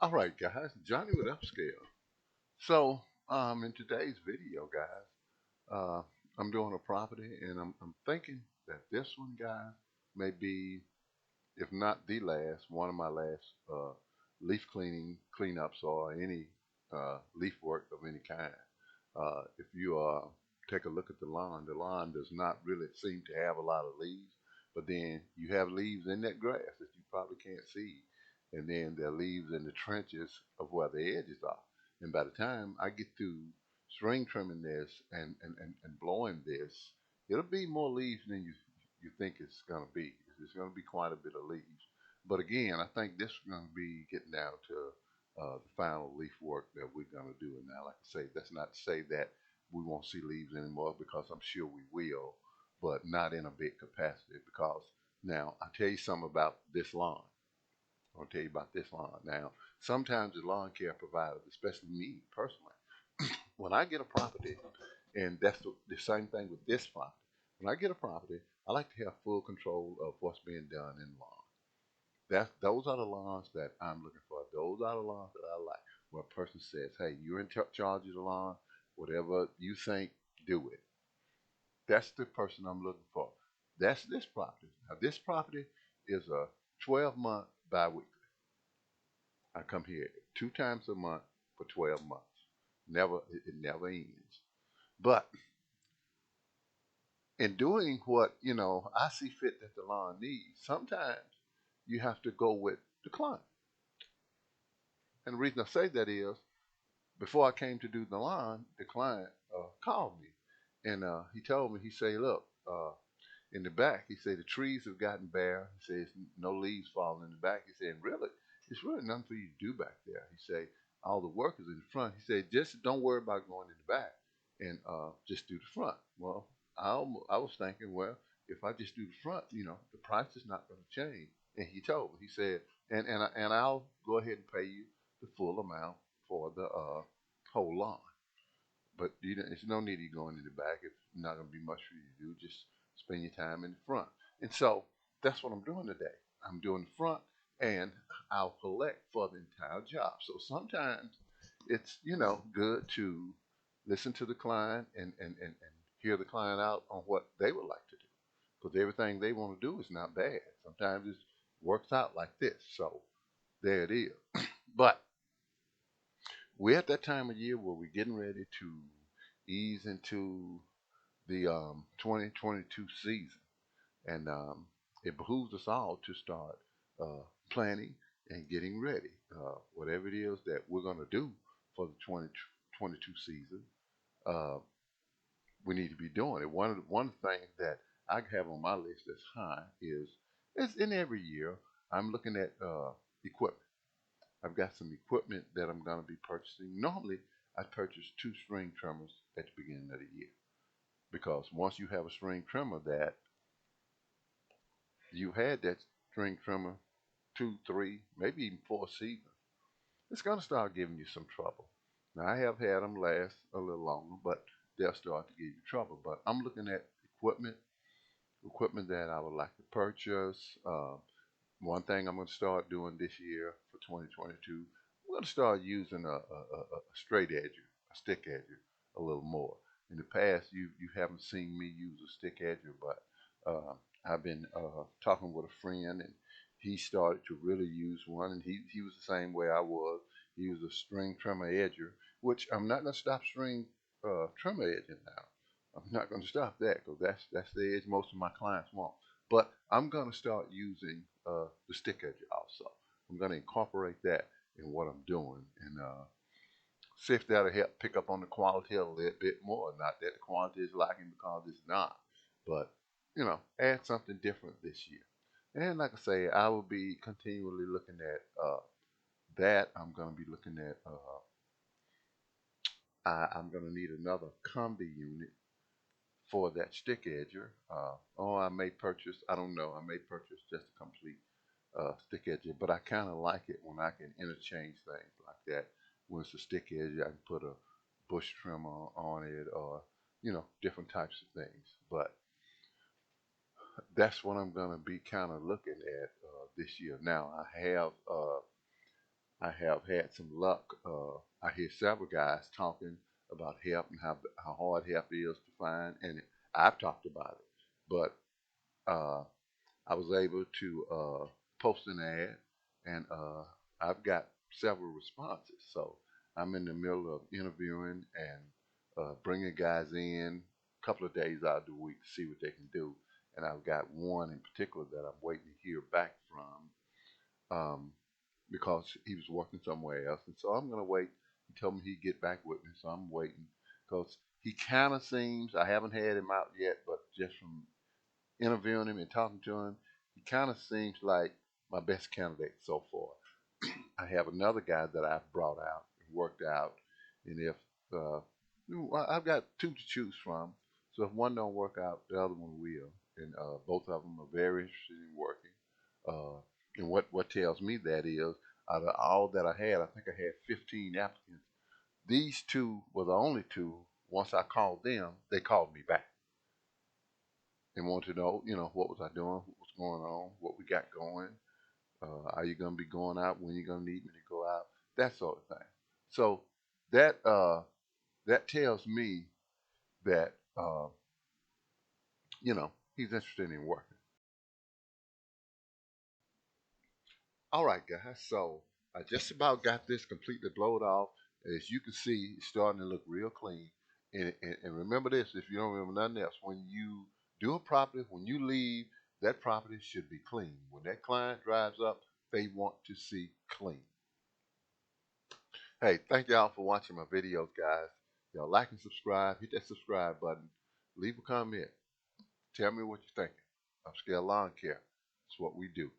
All right, guys, Johnny with Upscale. So, in today's video, guys, I'm doing a property, and I'm thinking that this one, guys, may be, if not the last, one of my last leaf cleanups or any leaf work of any kind. If you take a look at the lawn does not really seem to have a lot of leaves, but then you have leaves in that grass that you probably can't see, and then there are leaves in the trenches of where the edges are. And by the time I get through string trimming this and blowing this, it'll be more leaves than you think it's going to be. It's going to be quite a bit of leaves. But again, I think this is going to be getting down to the final leaf work that we're going to do. And now, like I say, that's not to say that we won't see leaves anymore, because I'm sure we will, but not in a big capacity. Because now, I'll tell you something about this lawn. I'll tell you about this lawn. Now, sometimes the lawn care providers, especially me personally, when I get a property, and that's the same thing with this property. When I get a property, I like to have full control of what's being done in the lawn. Those are the lawns that I'm looking for. Those are the lawns that I like. Where a person says, "Hey, you're in charge of the lawn. Whatever you think, do it." That's the person I'm looking for. That's this property. Now, this property is a 12-month bi-weekly. I come here 2 times a month for 12 months. It never ends. But in doing what I see fit that the lawn needs, sometimes you have to go with the client. And the reason I say that is, before I came to do the lawn, the client called me, and he told me, he said, "Look, in the back," he said, "the trees have gotten bare." He says, "No leaves falling in the back." He said, "Really, it's really nothing for you to do back there." He said, "All the work is in the front." He said, "Just don't worry about going in the back, and just do the front." Well, I was thinking, well, if I just do the front, the price is not going to change. And he told me, he said, and I'll go ahead and pay you the full amount for the whole lawn. But there's no need of you going in the back. It's not going to be much for you to do. Just spend your time in the front. And so that's what I'm doing today. I'm doing the front, and I'll collect for the entire job. So sometimes it's, good to listen to the client and hear the client out on what they would like to do. Because everything they want to do is not bad. Sometimes it works out like this. So there it is. But we're at that time of year where we're getting ready to ease into the 2022 season, and it behooves us all to start planning and getting ready. Whatever it is that we're going to do for the 2022 season, uh, we need to be doing it. One thing that I have on my list that's high is in every year I'm looking at equipment. I've got some equipment that I'm going to be purchasing. Normally, I purchase two string trimmers at the beginning of the year, because once you have a string trimmer that you had that string trimmer 2, 3, maybe even 4 seasons, it's going to start giving you some trouble. Now, I have had them last a little longer, but they'll start to give you trouble. But I'm looking at equipment that I would like to purchase. One thing I'm going to start doing this year for 2022, I'm going to start using a straight edger, a stick edger, a little more. In the past, you haven't seen me use a stick edger, but I've been talking with a friend, and he started to really use one, and he was the same way I was. He was a string trimmer edger, which I'm not going to stop string trimmer edging now. I'm not going to stop that, because that's the edge most of my clients want. But I'm going to start using the stick edge also. I'm going to incorporate that in what I'm doing, and see if that'll help pick up on the quality a little bit more. Not that the quality is lacking, because it's not, but add something different this year. And like I say, I will be continually looking at that. I'm going to be looking at. I'm going to need another combi unit for that stick edger. Or I may purchase. I don't know. I may purchase just a complete stick edger, but I kind of like it when I can interchange things like that. When it's a stick edger, I can put a bush trimmer on it, or different types of things. But that's what I'm gonna be kind of looking at this year. Now I have I have had some luck. I hear several guys talking about help and how hard help is to find, and I've talked about it. But uh, I was able to post an ad, and I've got several responses. So I'm in the middle of interviewing and bringing guys in a couple of days out of the week to see what they can do. And I've got one in particular that I'm waiting to hear back from because he was working somewhere else. And so I'm going to wait. He told me he'd get back with me, so I'm waiting because he kind of seems, I haven't had him out yet, but just from interviewing him and talking to him, he kind of seems like my best candidate so far. I have another guy that I've brought out and worked out, and if uh, I've got two to choose from, so if one don't work out, the other one will, and both of them are very interested in working. And what tells me that is, out of all that I had, I think I had 15 applicants. These two were the only two. Once I called them, they called me back and wanted to know, what was I doing, what was going on, what we got going. Are you going to be going out? When you going to need me to go out? That sort of thing. So that that tells me that he's interested in working. All right, guys. So I just about got this completely blowed off. As you can see, it's starting to look real clean. And remember this: if you don't remember nothing else, when you do a property, when you leave, that property should be clean. When that client drives up, they want to see clean. Hey, thank y'all for watching my videos, guys. Y'all like and subscribe. Hit that subscribe button. Leave a comment. Tell me what you're thinking. Upscale Lawn Care. That's what we do.